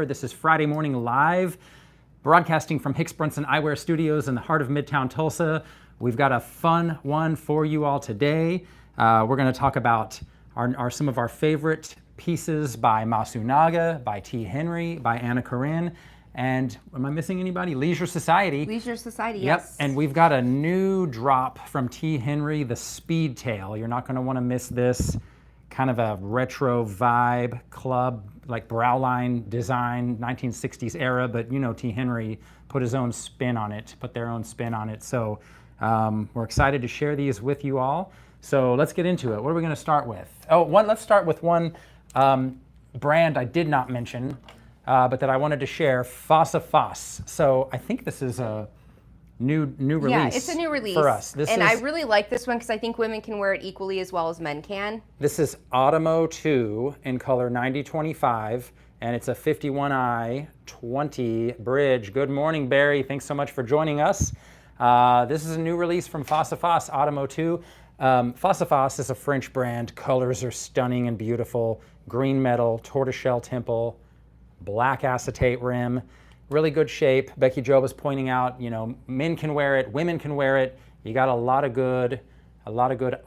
This is Friday Morning Live, broadcasting from Hicks Brunson Eyewear Studios in the heart of Midtown Tulsa. We've got a fun one for you all today. We're going to talk about some of our favorite pieces by Masunaga, by T. Henri, by Anna-Karin, and am I missing anybody? Leisure Society. Leisure Society, yep. Yes. And we've got a new drop from T. Henri, the Speedtail. You're not going to want to miss this. Kind of a retro vibe, club, like brow line design, 1960s era, but you know T. Henri put his own spin on it, put their own spin on it. So we're excited to share these with you all. So let's get into it. What are we going to start with? Let's start with one brand I did not mention, but that I wanted to share, Fosafos. So I think this is a new release. Yeah, it's a new release for us. I really like this one because I think women can wear it equally as well as men can. This is Automo 2 in color 9025, and it's a 51i 20 bridge. Good morning, Barry. Thanks so much for joining us. This is a new release from Fosafos, Automo 2. Fosafos is a French brand. Colors are stunning and beautiful. Green metal, tortoiseshell temple, black acetate rim. Really good shape. Becky Jo was pointing out, you know, men can wear it, women can wear it. You got a lot of good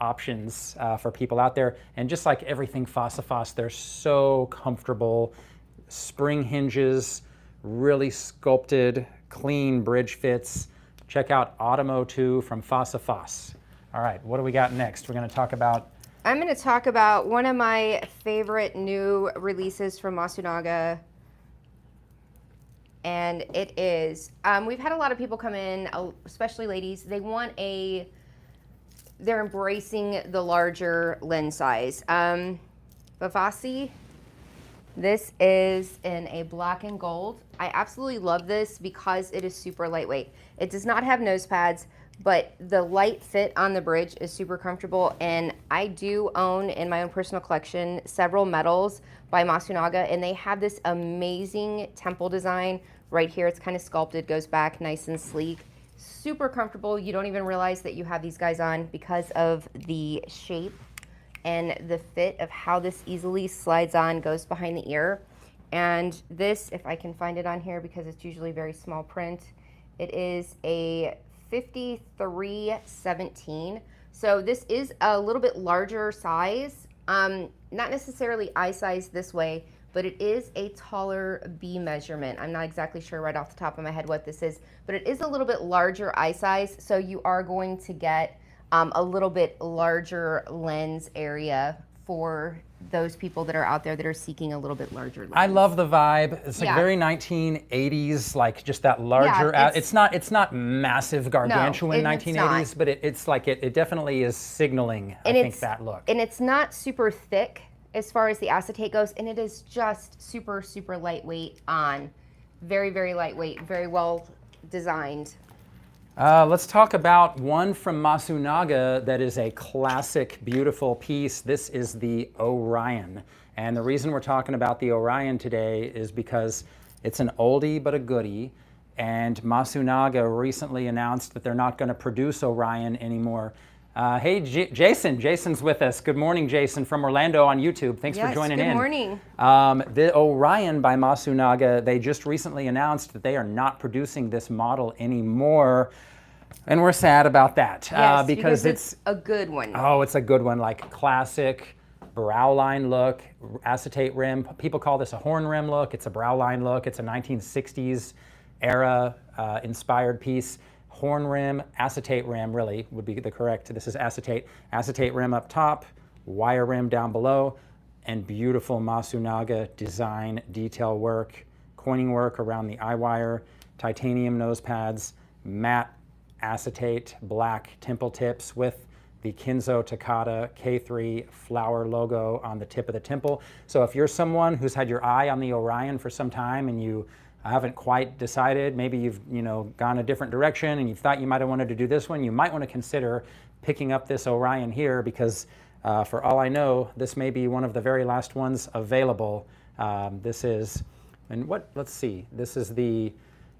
options for people out there. And just like everything Fosafos, they're so comfortable. Spring hinges, really sculpted, clean bridge fits. Check out Automo 2 from Fosafos. All right, what do we got next? We're going to talk about... I'm going to talk about one of my favorite new releases from Masunaga. And it is, we've had a lot of people come in, especially ladies, they're embracing the larger lens size. Vivasi, this is in a black and gold. I absolutely love this because it is super lightweight. It does not have nose pads, but the light fit on the bridge is super comfortable. And I do own in my own personal collection several medals by Masunaga, and they have this amazing temple design right here. It's kind of sculpted, goes back nice and sleek, super comfortable. You don't even realize that you have these guys on because of the shape and the fit of how this easily slides on, goes behind the ear. And this, if I can find it on here because it's usually very small print, it is a 5317. So this is a little bit larger size, not necessarily eye size this way, but it is a taller B measurement. I'm not exactly sure right off the top of my head what this is, but it is a little bit larger eye size, so you are going to get a little bit larger lens area for those people that are out there that are seeking a little bit larger lens. I love the vibe. It's like very 1980s, like just that larger. Yeah, it's not massive gargantuan 1980s, but it's like it definitely is signaling. I think that look. And it's not super thick as far as the acetate goes, and it is just super, super lightweight on. Very, very lightweight, very well designed. Let's talk about one from Masunaga that is a classic, beautiful piece. This is the Orion. And the reason we're talking about the Orion today is because it's an oldie but a goodie. And Masunaga recently announced that they're not going to produce Orion anymore. Hey, Jason. Jason's with us. Good morning, Jason, from Orlando on YouTube. Thanks for joining in. Good morning. The Orion by Masunaga, they just recently announced that they are not producing this model anymore. And we're sad about that. Yes, because it's a good one. Oh, it's a good one. Like classic brow line look, acetate rim. People call this a horn rim look. It's a brow line look. It's a 1960s era inspired piece. Horn rim, acetate rim really would be the correct. This is acetate rim up top, wire rim down below, and beautiful Masunaga design detail work, coining work around the eye wire, titanium nose pads, matte acetate black temple tips with the Kinzo Takata K3 flower logo on the tip of the temple. So if you're someone who's had your eye on the Orion for some time and you haven't quite decided, maybe you've gone a different direction and you thought you might have wanted to do this one, you might want to consider picking up this Orion here because for all I know, this may be one of the very last ones available. This is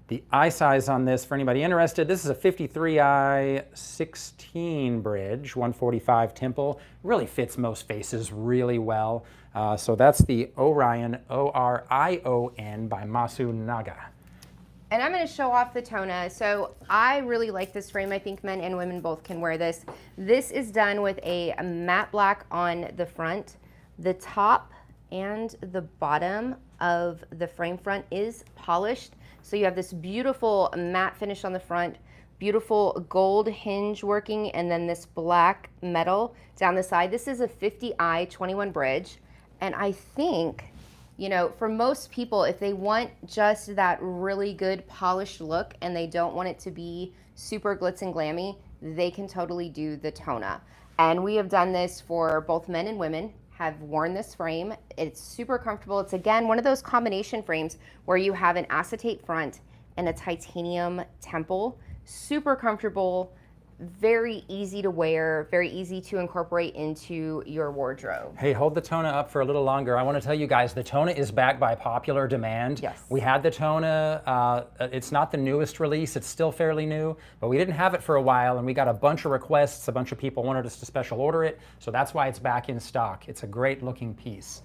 the eye size on this for anybody interested. This is a 53i 16 bridge, 145 temple. Really fits most faces really well. So that's the Orion, Orion by Masunaga. And I'm going to show off the Tona. So I really like this frame. I think men and women both can wear this. This is done with a matte black on the front. The top and the bottom of the frame front is polished. So you have this beautiful matte finish on the front, beautiful gold hinge working, and then this black metal down the side. This is a 50i 21 bridge. And I think, you know, for most people, if they want just that really good polished look and they don't want it to be super glitz and glammy, they can totally do the Tona. And we have done this for both men and women, have worn this frame. It's super comfortable. It's, again, one of those combination frames where you have an acetate front and a titanium temple. Super comfortable, very easy to wear, very easy to incorporate into your wardrobe. Hey, hold the Tona up for a little longer. I want to tell you guys, the Tona is back by popular demand. Yes. We had the Tona, it's not the newest release, it's still fairly new, but we didn't have it for a while, and we got a bunch of requests. A bunch of people wanted us to special order it, so that's why it's back in stock. It's a great looking piece.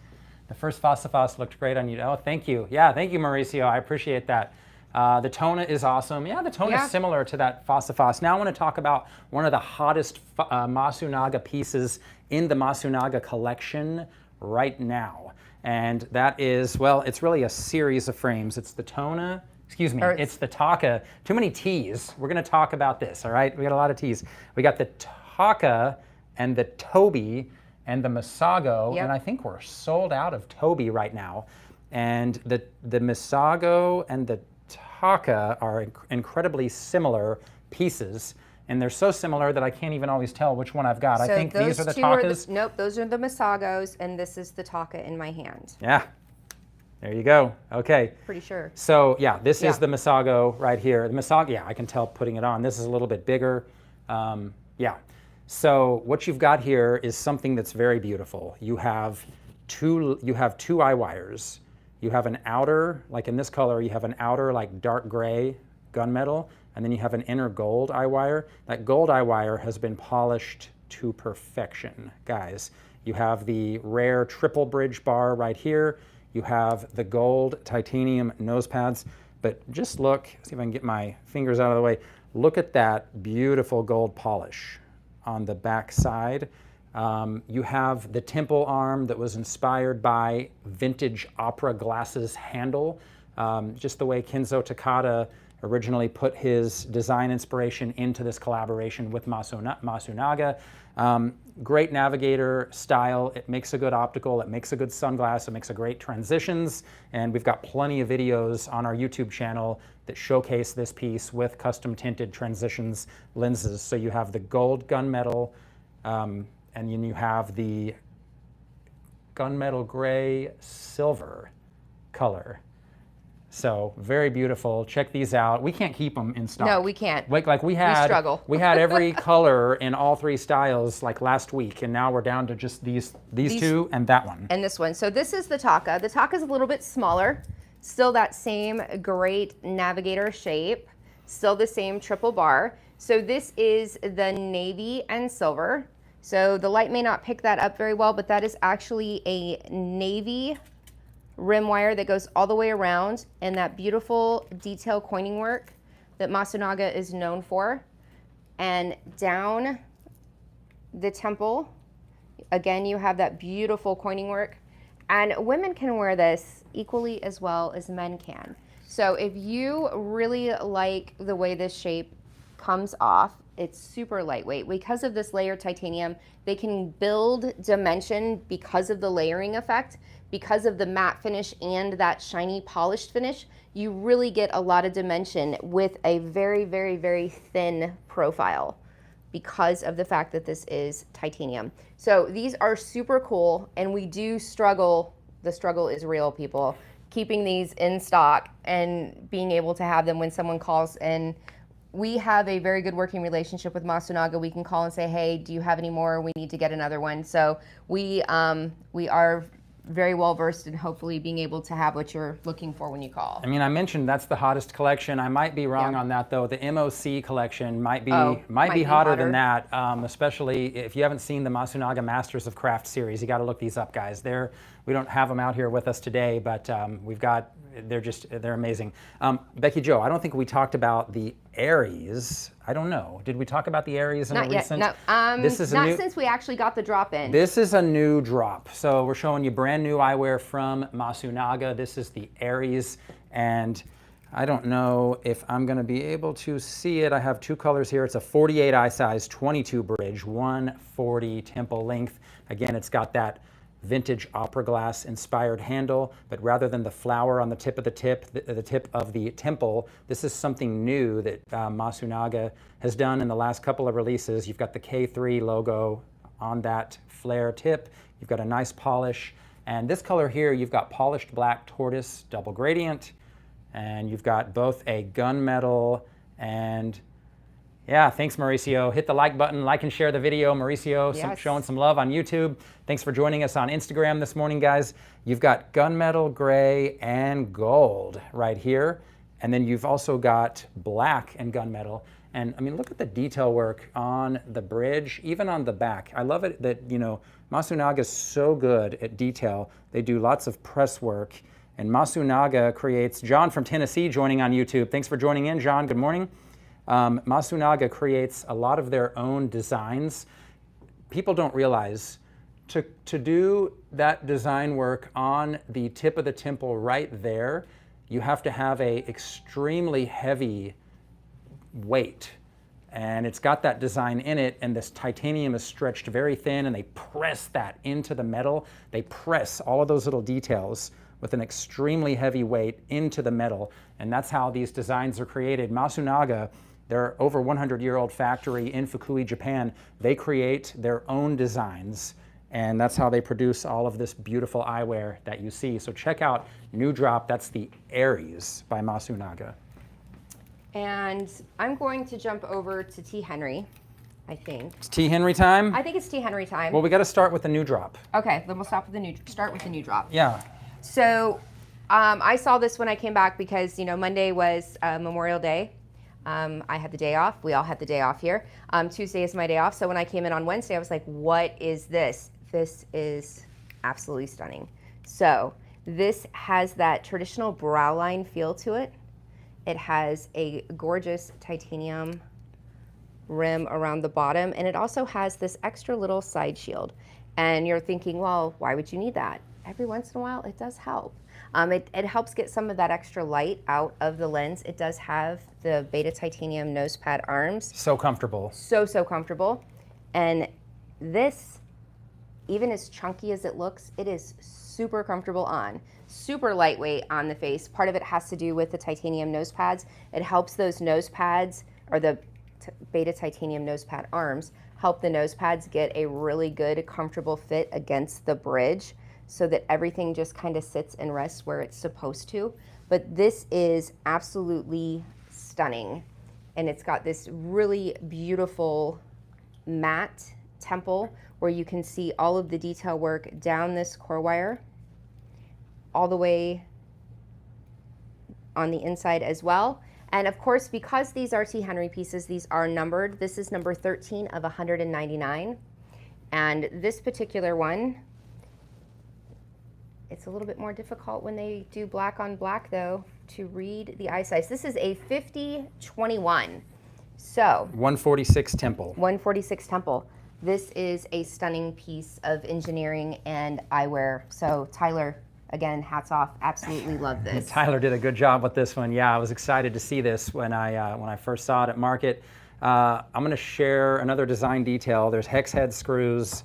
The first Fosafos looked great on you. Oh, thank you. Yeah, thank you, Mauricio. I appreciate that. The Tona is awesome. Yeah, the Tona is similar to that Fosafos. Now I want to talk about one of the hottest Masunaga pieces in the Masunaga collection right now. And that is, well, it's really a series of frames. It's the Tona, excuse me, it's the Taka. Too many T's. We're going to talk about this, all right? We got a lot of T's. We got the Taka and the Toby and the Masago, and I think we're sold out of Toby right now. And the Masago and the Taka are incredibly similar pieces, and they're so similar that I can't even always tell which one I've got. So I think these are the Takas. Nope, those are the Masagos, and this is the Taka in my hand. Yeah, there you go. Okay. Pretty sure. So yeah, this is the Masago right here. The Masago, yeah, I can tell putting it on. This is a little bit bigger. Yeah. So what you've got here is something that's very beautiful. You have two eye wires. You have an outer, like in this color, you have an outer like dark gray gunmetal, and then you have an inner gold eye wire. That gold eye wire has been polished to perfection, guys. You have the rare triple bridge bar right here. You have the gold titanium nose pads, but just look, see if I can get my fingers out of the way. Look at that beautiful gold polish on the back side. You have the temple arm that was inspired by vintage opera glasses handle, just the way Kenzo Takada originally put his design inspiration into this collaboration with Masunaga. Great navigator style. It makes a good optical. It makes a good sunglass. It makes a great transitions. And we've got plenty of videos on our YouTube channel that showcase this piece with custom tinted transitions lenses. So you have the gold gunmetal, and then you have the gunmetal gray silver color. So very beautiful. Check these out. We can't keep them in stock. No, we can't. Like we had, we struggle. We had every color in all three styles like last week, and now we're down to just these two and that one. And this one. So this is the Taka. The Taka is a little bit smaller. Still that same great navigator shape. Still the same triple bar. So this is the navy and silver. So the light may not pick that up very well, but that is actually a navy rim wire that goes all the way around, and that beautiful detail coining work that Masunaga is known for. And down the temple, again, you have that beautiful coining work. And women can wear this equally as well as men can. So if you really like the way this shape comes off, it's super lightweight. Because of this layered titanium, they can build dimension because of the layering effect, because of the matte finish and that shiny polished finish. You really get a lot of dimension with a very, very, very thin profile because of the fact that this is titanium. So these are super cool, and we do struggle. The struggle is real, people, keeping these in stock and being able to have them when someone calls. And we have a very good working relationship with Masunaga. We can call and say, hey, do you have any more? We need to get another one. So we are very well versed in hopefully being able to have what you're looking for when you call. I mean, I mentioned that's the hottest collection. I might be wrong on that though. The MOC collection might be hotter than that, especially if you haven't seen the Masunaga Masters of Craft series. You got to look these up, guys. We don't have them out here with us today, but they're amazing. Becky Jo, I don't think we talked about the Aries. I don't know. Did we talk about the Aries in a recent? Not yet. No. This is not since we actually got the drop in. This is a new drop. So we're showing you brand new eyewear from Masunaga. This is the Aries, and I don't know if I'm going to be able to see it. I have two colors here. It's a 48 eye size, 22 bridge, 140 temple length. Again, it's got that vintage opera glass inspired handle, but rather than the flower on the tip of the tip of the temple, this is something new that Masunaga has done in the last couple of releases. You've got the K3 logo on that flare tip. You've got a nice polish, and this color here, you've got polished black tortoise double gradient, and you've got both a gunmetal and yeah, thanks, Mauricio. Hit the like button, like and share the video. Mauricio showing some love on YouTube. Thanks for joining us on Instagram this morning, guys. You've got gunmetal, gray, and gold right here. And then you've also got black and gunmetal. And I mean, look at the detail work on the bridge, even on the back. I love it that, Masunaga is so good at detail. They do lots of press work. And Masunaga creates, John from Tennessee joining on YouTube. Thanks for joining in, John. Good morning. Masunaga creates a lot of their own designs. People don't realize to do that design work on the tip of the temple right there, you have to have a extremely heavy weight. And it's got that design in it, and this titanium is stretched very thin, and they press that into the metal. They press all of those little details with an extremely heavy weight into the metal, and that's how these designs are created. Masunaga, they're over 100-year-old factory in Fukui, Japan. They create their own designs, and that's how they produce all of this beautiful eyewear that you see. So check out new drop. That's the Aries by Masunaga. And I'm going to jump over to T. Henri, I think. It's T. Henri time? I think it's T. Henri time. Well, we got to start with the new drop. Okay, then we'll start with the new drop. Yeah. So I saw this when I came back because, Monday was Memorial Day. I had the day off. We all had the day off here. Tuesday is my day off. So when I came in on Wednesday, I was like, what is this? This is absolutely stunning. So this has that traditional brow line feel to it. It has a gorgeous titanium rim around the bottom, and it also has this extra little side shield. And you're thinking, well, why would you need that? Every once in a while, it does help. It helps get some of that extra light out of the lens. It does have the beta titanium nose pad arms. So comfortable. So comfortable. And this, even as chunky as it looks, it is super comfortable on. Super lightweight on the face. Part of it has to do with the titanium nose pads. It helps those nose pads, or the beta titanium nose pad arms, help the nose pads get a really good, comfortable fit against the bridge, so that everything just kind of sits and rests where it's supposed to. But this is absolutely stunning. And it's got this really beautiful matte temple where you can see all of the detail work down this core wire, all the way on the inside as well. And of course, because these are T. Henri pieces, these are numbered. This is number 13 of 199. And this particular one, it's a little bit more difficult when they do black on black though to read the eye size. This is a 50-21. So 146 temple. 146 temple. This is a stunning piece of engineering and eyewear. So Tyler, again, hats off. Absolutely love this. Tyler did a good job with this one. Yeah, I was excited to see this when I first saw it at market. I'm going to share another design detail. There's hex head screws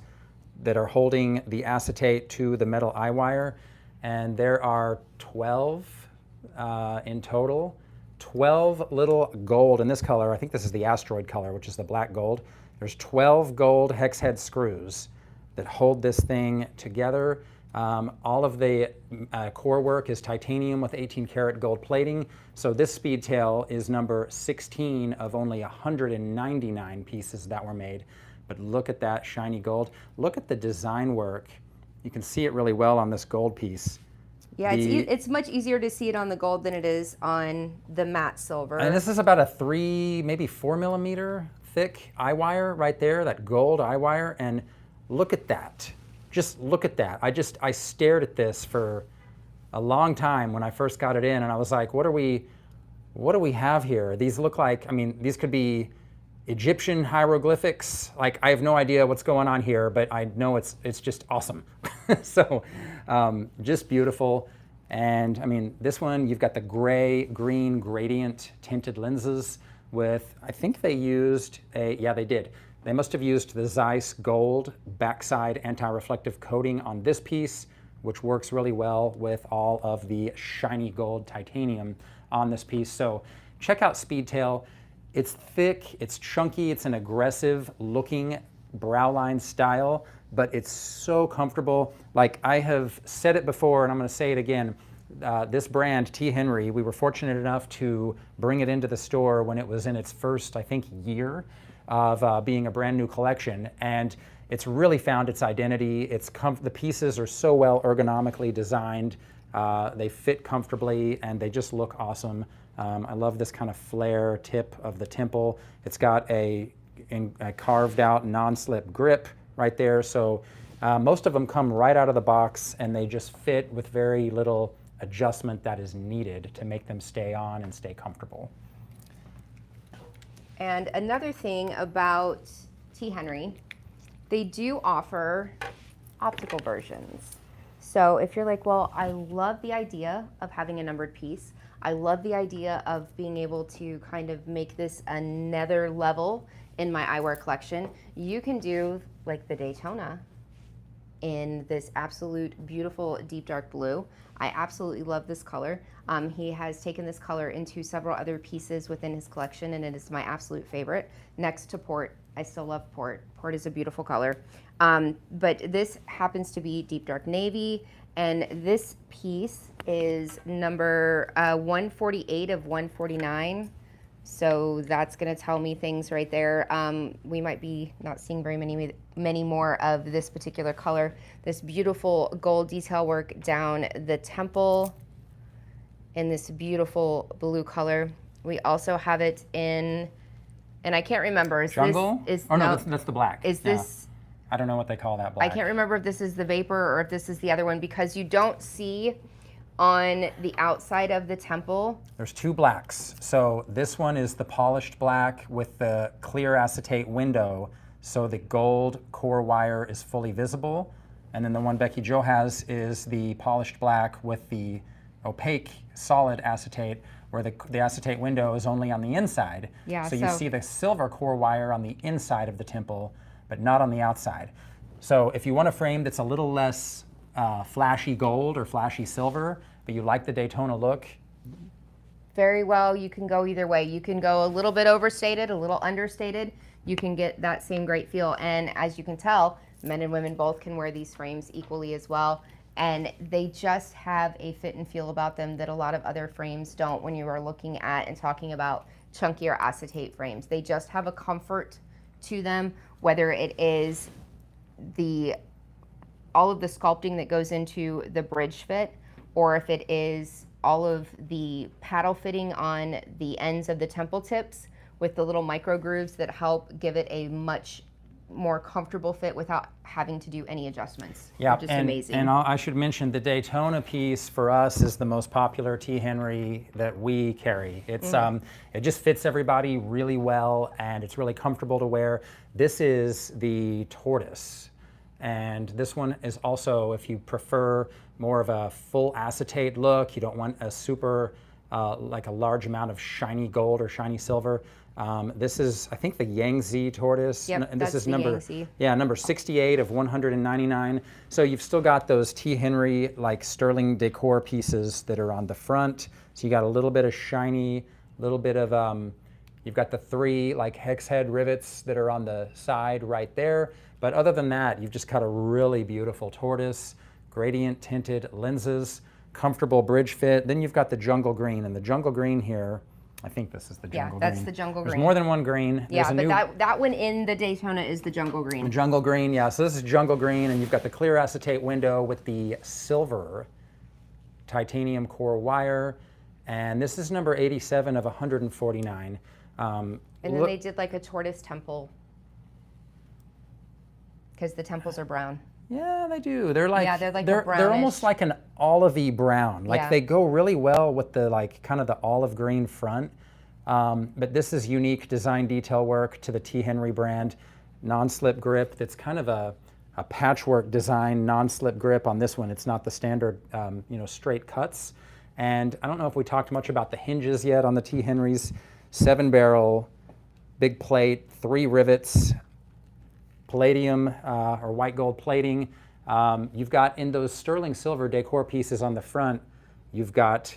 that are holding the acetate to the metal eye wire, and there are 12 in total. 12 little gold in this color. I think this is the asteroid color, which is the black gold. There's 12 gold hex head screws that hold this thing together. All of the core work is titanium with 18 karat gold plating. So this speed tail is number 16 of only 199 pieces that were made. But look at that shiny gold. Look at the design work You can see it really well on this gold piece. Yeah, it's much easier to see it on the gold than it is on the matte silver. And this is about a 3, maybe 4 millimeter thick eye wire right there, that gold eye wire. And look at that. Just look at that. I stared at this for a long time when I first got it in, and I was like, what do we have here? These look like, I mean, these could be Egyptian hieroglyphics. Like, I have no idea what's going on here, but I know it's just awesome. So just beautiful. And I mean, this one, you've got the gray-green gradient tinted lenses with, I think they used yeah, they did. They must have used the Zeiss gold backside anti-reflective coating on this piece, which works really well with all of the shiny gold titanium on this piece. So check out Speedtail. It's thick, it's chunky, it's an aggressive looking brow line style, but it's so comfortable. Like, I have said it before, and I'm gonna say it again. This brand, T. Henri, we were fortunate enough to bring it into the store when it was in its first, I think, year of being a brand new collection. And it's really found its identity. The pieces are so well ergonomically designed. They fit comfortably, and they just look awesome. I love this kind of flare tip of the temple. It's got a carved out non-slip grip right there. So most of them come right out of the box, and they just fit with very little adjustment that is needed to make them stay on and stay comfortable. And another thing about T. Henri, they do offer optical versions. So if you're like, well, I love the idea of having a numbered piece. I love the idea of being able to kind of make this another level in my eyewear collection. You can do like the Daytona in this absolute beautiful deep dark blue. I absolutely love this color. He has taken this color into several other pieces within his collection, and it is my absolute favorite. Next to Port. I still love Port. Port is a beautiful color. But this happens to be deep dark navy, and this piece is number 148 of 149. So that's gonna tell me things right there. We might be not seeing very many more of this particular color. This beautiful gold detail work down the temple in this beautiful blue color. We also have it in, and I can't remember. Jungle? No, that's the black. Is this? I don't know what they call that black. I can't remember if this is the vapor or if this is the other one, because you don't see on the outside of the temple. There's two blacks. So this one is the polished black with the clear acetate window, so the gold core wire is fully visible. And then the one Becky Jo has is the polished black with the opaque solid acetate, where the acetate window is only on the inside. Yeah, so you see the silver core wire on the inside of the temple, but not on the outside. So if you want a frame that's a little less flashy gold or flashy silver, but you like the Daytona look, very well, you can go either way. You can go a little bit overstated, a little understated. You can get that same great feel. And as you can tell, men and women both can wear these frames equally as well. And they just have a fit and feel about them that a lot of other frames don't when you are looking at and talking about chunkier acetate frames. They just have a comfort to them, whether it is all of the sculpting that goes into the bridge fit, or if it is all of the paddle fitting on the ends of the temple tips with the little micro grooves that help give it a much more comfortable fit without having to do any adjustments. Yeah, which is amazing. And I should mention the Daytona piece for us is the most popular T. Henri that we carry. It's it just fits everybody really well, and it's really comfortable to wear. This is the tortoise, and this one is also, if you prefer more of a full acetate look, you don't want a super like a large amount of shiny gold or shiny silver. This is, I think, the Yangtze tortoise. Yep, and this that's is number Yangtze. number 68 of 199. So you've still got those T. Henri like sterling decor pieces that are on the front. So you got a little bit of shiny, little bit of you've got the 3 like hex head rivets that are on the side right there. But other than that, you've just got a really beautiful tortoise, gradient tinted lenses, comfortable bridge fit. Then you've got the jungle green, and the jungle green here I think this is the jungle green. Yeah, that's the jungle green. There's more than one green. Yeah, but that one in the Daytona is the jungle green. The jungle green, yeah. So this is jungle green, and you've got the clear acetate window with the silver titanium core wire. And this is number 87 of 149. And then they did like a tortoise temple because the temples are brown. Yeah, they do. They're like, they're almost like an olivey brown. Like they go really well with the like kind of the olive green front. But this is unique design detail work to the T. Henri brand. Non-slip grip. That's kind of a patchwork design non-slip grip on this one. It's not the standard, straight cuts. And I don't know if we talked much about the hinges yet on the T. Henry's. 7-barrel, big plate, 3 rivets, palladium or white gold plating. You've got in those sterling silver decor pieces on the front, you've got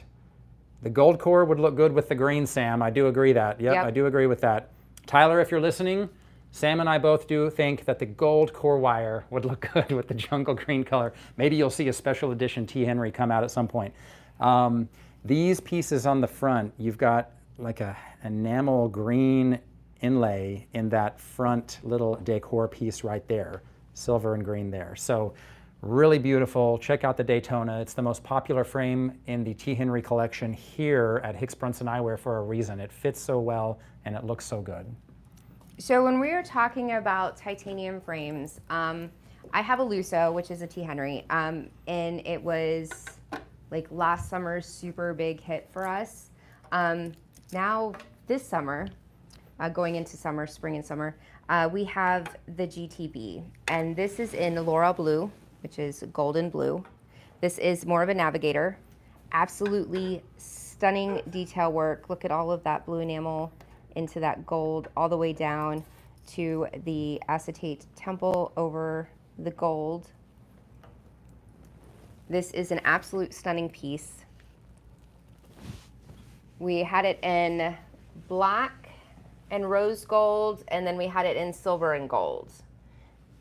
the gold core would look good with the green, Sam. I do agree that. Yep, I do agree with that. Tyler, if you're listening, Sam and I both do think that the gold core wire would look good with the jungle green color. Maybe you'll see a special edition T. Henry come out at some point. These pieces on the front, you've got like a enamel green inlay in that front little decor piece right there, silver and green there. So really beautiful. Check out the Daytona. It's the most popular frame in the T. Henry collection here at Hicks Brunson Eyewear for a reason. It fits so well and it looks so good. So when we were talking about titanium frames, I have a Lusso, which is a T. Henry, and it was like last summer's super big hit for us. Now this summer, going into summer, spring and summer, we have the GTB, and this is in Laurel Blue, which is golden blue. This is more of a navigator. Absolutely stunning detail work. Look at all of that blue enamel into that gold, all the way down to the acetate temple over the gold. This is an absolute stunning piece. We had it in black and rose gold, and then we had it in silver and gold.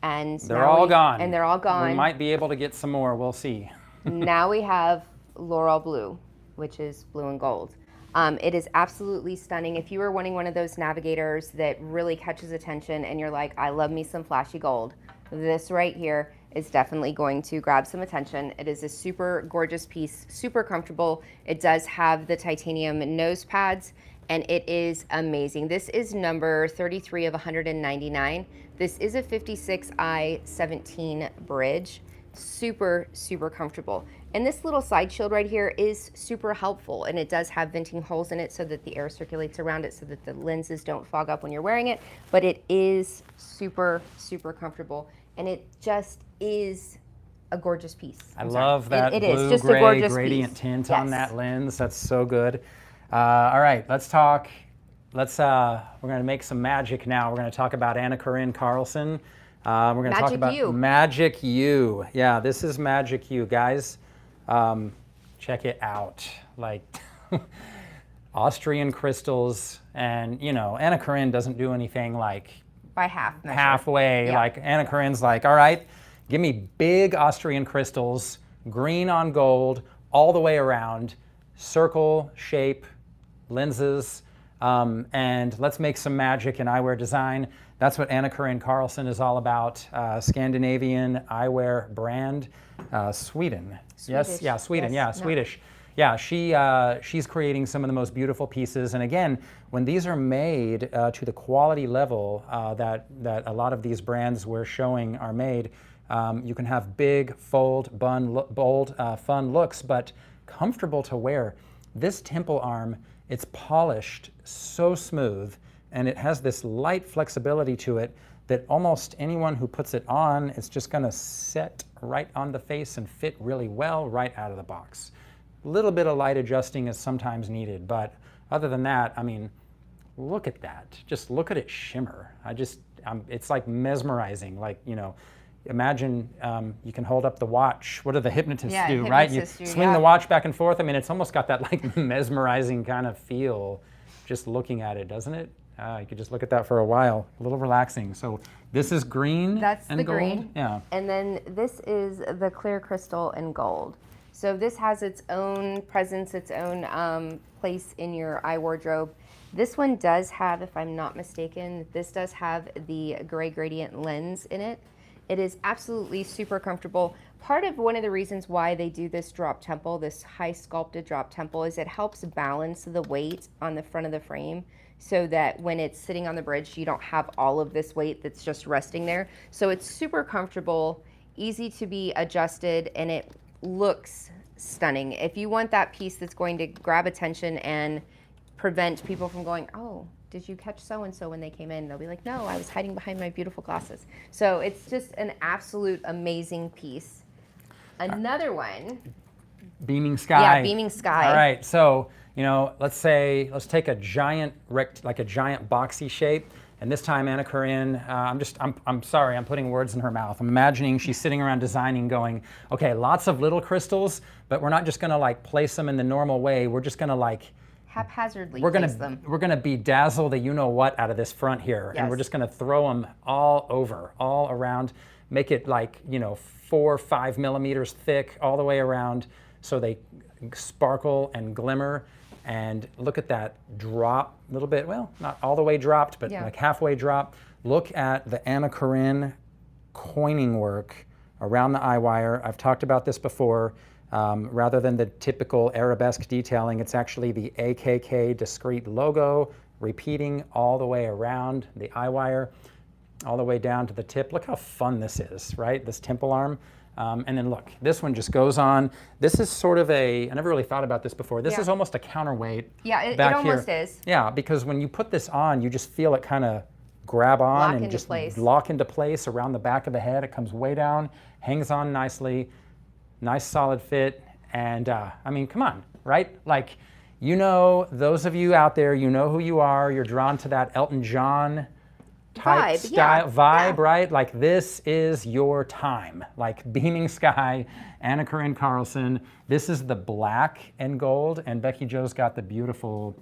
And they're all gone. And they're all gone. We might be able to get some more. We'll see. Now we have Laurel Blue, which is blue and gold. It is absolutely stunning. If you were wanting one of those navigators that really catches attention and you're like, I love me some flashy gold, this right here is definitely going to grab some attention. It is a super gorgeous piece, super comfortable. It does have the titanium nose pads, and it is amazing. This is number 33 of 199. This is a 56i17 bridge. Super, super comfortable. And this little side shield right here is super helpful, and it does have venting holes in it so that the air circulates around it so that the lenses don't fog up when you're wearing it, but it is super, super comfortable, and it just is a gorgeous piece. I love that it is just a blue-gray gorgeous gradient piece. tint on that lens. That's so good. All right, let's talk. We're going to make some magic now. We're going to talk about Anna-Karin Karlsson. We're going to talk about Magic U. Yeah, this is Magic U, guys. Check it out. Like Austrian crystals, and Anna-Karin doesn't do anything like by half measure. Halfway. Yeah. Like Anna-Karin's like, all right, give me big Austrian crystals, green on gold, all the way around, circle shape, lenses, and let's make some magic in eyewear design. That's what Anna-Karin Karlsson is all about. Scandinavian eyewear brand, Sweden. Swedish. Yes, yeah, Sweden. Yes. Yeah, Swedish. Yeah, she's creating some of the most beautiful pieces. And again, when these are made to the quality level that a lot of these brands we're showing are made, you can have big, bold, fun looks, but comfortable to wear. This temple arm, it's polished so smooth, and it has this light flexibility to it that almost anyone who puts it on, it's just gonna set right on the face and fit really well right out of the box. A little bit of light adjusting is sometimes needed, but other than that, I mean, look at that. Just look at it shimmer. It's like mesmerizing. Like, imagine you can hold up the watch. What do the hypnotists do, right? You swing the watch back and forth. I mean, it's almost got that like mesmerizing kind of feel just looking at it, doesn't it? You could just look at that for a while. A little relaxing. So this is green and gold. That's the green. Yeah. And then this is the clear crystal and gold. So this has its own presence, its own place in your eye wardrobe. This one does have, if I'm not mistaken, this does have the gray gradient lens in it. It is absolutely super comfortable. Part of one of the reasons why they do this drop temple, this high sculpted drop temple, is it helps balance the weight on the front of the frame so that when it's sitting on the bridge, you don't have all of this weight that's just resting there. So it's super comfortable, easy to be adjusted, and it looks stunning. If you want that piece that's going to grab attention and prevent people from going, oh, did you catch so-and-so when they came in? They'll be like, no, I was hiding behind my beautiful glasses. So it's just an absolute amazing piece. Another one. Beaming Sky. Yeah, Beaming Sky. All right, so, let's take a giant, like a giant boxy shape. And this time, Anna-Karin, I'm sorry, I'm putting words in her mouth. I'm imagining she's sitting around designing going, okay, lots of little crystals, but we're not just gonna like place them in the normal way. We're just gonna like, haphazardly place them. We're gonna bedazzle the you-know-what out of this front here. Yes. And we're just gonna throw them all over, all around, make it like, 4 or 5 millimeters thick all the way around so they sparkle and glimmer. And look at that drop, a little bit, well, not all the way dropped, but like halfway drop. Look at the Anna-Karin coining work around the eye wire. I've talked about this before. Rather than the typical arabesque detailing, it's actually the AKK discrete logo repeating all the way around the eye wire, all the way down to the tip. Look how fun this is, right? This temple arm. And then look, this one just goes on. This is sort of I never really thought about this before. This is almost a counterweight. Yeah, it back almost here. is. Yeah, because when you put this on, you just feel it kind of grab on and just lock into place around the back of the head. It comes way down, hangs on nicely, nice solid fit. And I mean, come on, right? Like, those of you out there, you know who you are. You're drawn to that Elton John type style vibe, right? Like, this is your time. Like, Beaming Sky, Anna-Karin Karlsson. This is the black and gold, and Becky Jo's got the beautiful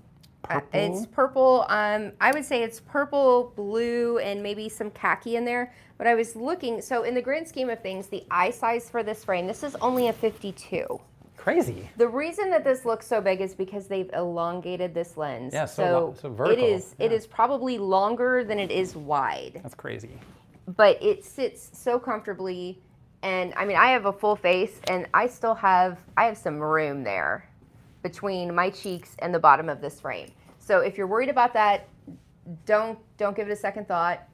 purple. It's purple. I would say it's purple, blue, and maybe some khaki in there. But I was looking, so in the grand scheme of things, the eye size for this frame, this is only a 52. Crazy. The reason that this looks so big is because they've elongated this lens. Yeah, so vertical. It is probably longer than it is wide. That's crazy. But it sits so comfortably, and I mean, I have a full face, and I have some room there between my cheeks and the bottom of this frame. So if you're worried about that, don't give it a second thought.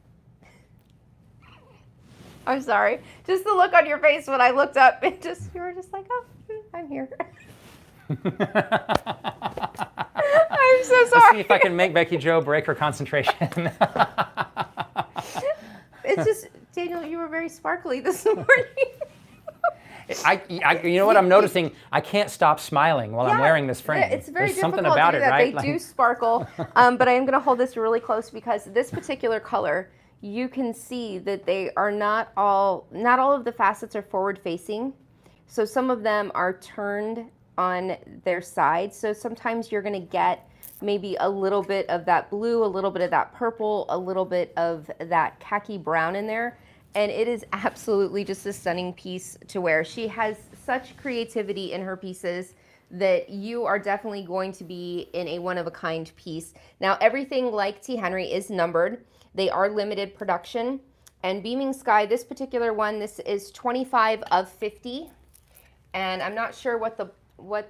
I'm sorry. Just the look on your face when I looked up, you were just like, oh, I'm here. I'm so sorry. Let's see if I can make Becky Jo break her concentration. It's just, Daniel, you were very sparkly this morning. You know what I'm noticing? I can't stop smiling while I'm wearing this frame. It's very There's difficult something about to do it, that. right? They do sparkle, but I am going to hold this really close because this particular color, you can see that they are not all of the facets are forward facing. So some of them are turned on their side. So sometimes you're going to get maybe a little bit of that blue, a little bit of that purple, a little bit of that khaki brown in there. And it is absolutely just a stunning piece to wear. She has such creativity in her pieces that you are definitely going to be in a one-of-a-kind piece. Now, everything like T. Henri is numbered. They are limited production. And Beaming Sky, this particular one, this is 25 of 50. And I'm not sure what the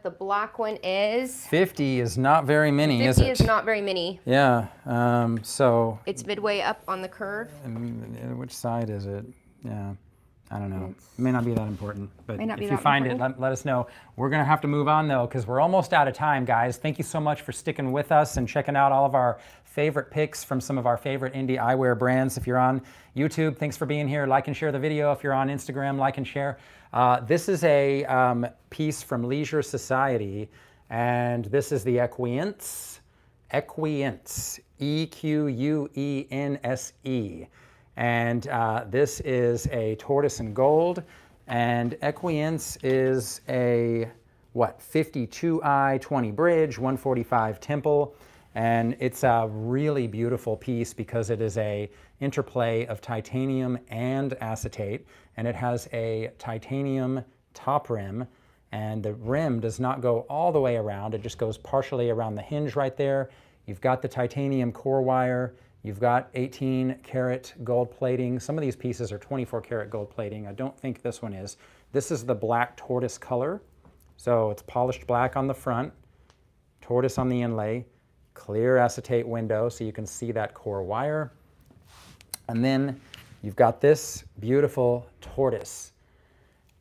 black one is. 50 is not very many, is it? 50 is not very many. Yeah, so... It's midway up on the curve. Which side is it? Yeah, I don't know. It may not be that important, but if you find it, let us know. We're going to have to move on, though, because we're almost out of time, guys. Thank you so much for sticking with us and checking out all of our favorite picks from some of our favorite indie eyewear brands. If you're on YouTube, thanks for being here. Like and share the video. If you're on Instagram, like and share. This is a piece from Leisure Society, and this is the Equience, E-Q-U-E-N-S-E. And this is a tortoise and gold, and Equience is a, 52 eye, 20 bridge, 145 temple. And it's a really beautiful piece because it is a interplay of titanium and acetate, and it has a titanium top rim and the rim does not go all the way around. It just goes partially around the hinge right there. You've got the titanium core wire. You've got 18 karat gold plating. Some of these pieces are 24 karat gold plating. I don't think this one is. This is the black tortoise color. So it's polished black on the front, tortoise on the inlay, clear acetate window so you can see that core wire. And then you've got this beautiful tortoise.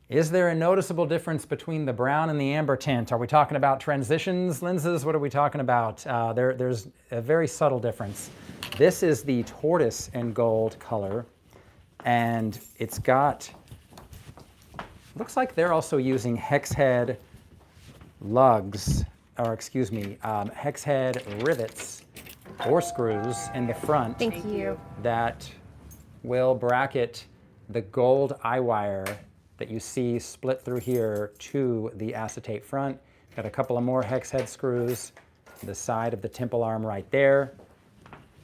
Is there a noticeable difference between the brown and the amber tint? Are we talking about transitions lenses? What are we talking about? There's a very subtle difference. This is the tortoise and gold color, and it's got, looks like they're also using hex head lugs, or excuse me, hex head rivets or screws in the front. Thank you. That will bracket the gold eye wire that you see split through here to the acetate front. Got a couple of more hex head screws, the side of the temple arm right there.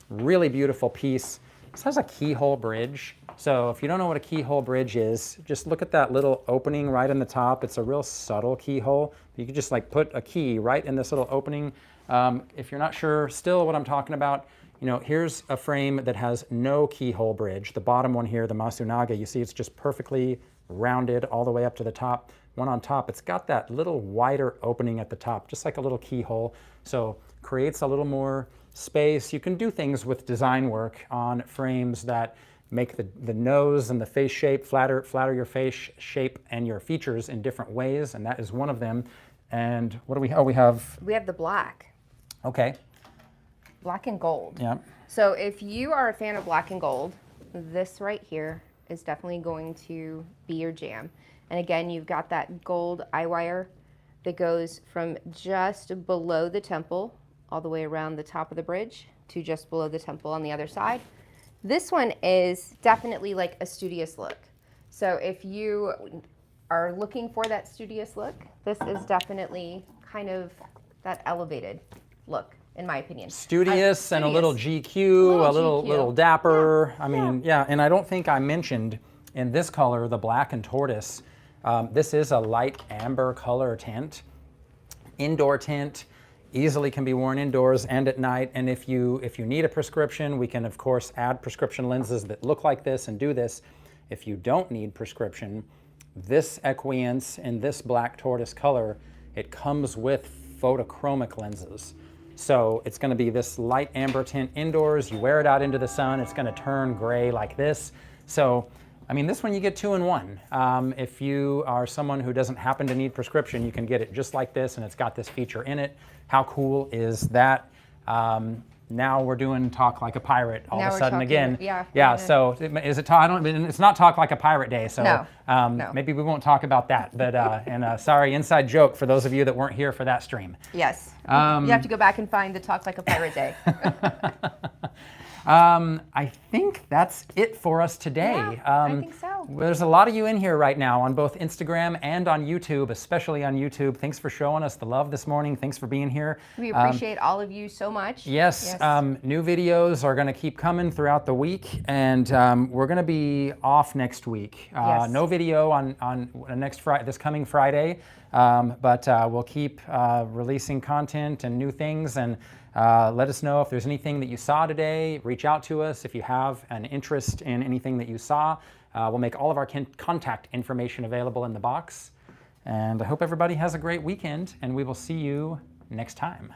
Really beautiful piece. This has a keyhole bridge. So if you don't know what a keyhole bridge is, just look at that little opening right in the top. It's a real subtle keyhole. You can just like put a key right in this little opening. If you're not sure still what I'm talking about, you know, here's a frame that has no keyhole bridge. The bottom one here, the Masunaga, you see it's just perfectly rounded all the way up to the top. One on top, it's got that little wider opening at the top, just like a little keyhole. So creates a little more space. You can do things with design work on frames that make the nose and the face shape, flatter your face shape and your features in different ways, and that is one of them. And what do we have? Oh, we have the black. Okay. Black and gold. Yeah. So if you are a fan of black and gold, this right here is definitely going to be your jam. And again, you've got that gold eye wire that goes from just below the temple all the way around the top of the bridge to just below the temple on the other side. This one is definitely like a studious look. So if you are looking for that studious look, this is definitely kind of that elevated look, in my opinion. Studious and a little GQ, a little dapper. Yeah. I mean, yeah, and I don't think I mentioned in this color, the black and tortoise, this is a light amber color tint, indoor tint, easily can be worn indoors and at night. And if you need a prescription, we can of course add prescription lenses that look like this and do this. If you don't need prescription, this Equiance in this black tortoise color, it comes with photochromic lenses. So it's going to be this light amber tint indoors. You wear it out into the sun, it's going to turn gray like this. So, I mean, this one you get 2 in 1. If you are someone who doesn't happen to need prescription, you can get it just like this, and it's got this feature in it. How cool is that? Now we're doing Talk Like a Pirate all of a sudden again. Yeah. So is it? It's not Talk Like a Pirate Day. So no. Maybe we won't talk about that. But and sorry, inside joke for those of you that weren't here for that stream. Yes. You have to go back and find the Talk Like a Pirate Day. I think that's it for us today. Yeah, I think so. There's a lot of you in here right now on both Instagram and on YouTube, especially on YouTube. Thanks for showing us the love this morning. Thanks for being here. We appreciate all of you so much. Yes. New videos are going to keep coming throughout the week, and we're going to be off next week. No video on next Friday, this coming Friday, but we'll keep releasing content and new things, and let us know if there's anything that you saw today. Reach out to us if you have an interest in anything that you saw. We'll make all of our contact information available in the box. And I hope everybody has a great weekend, and we will see you next time.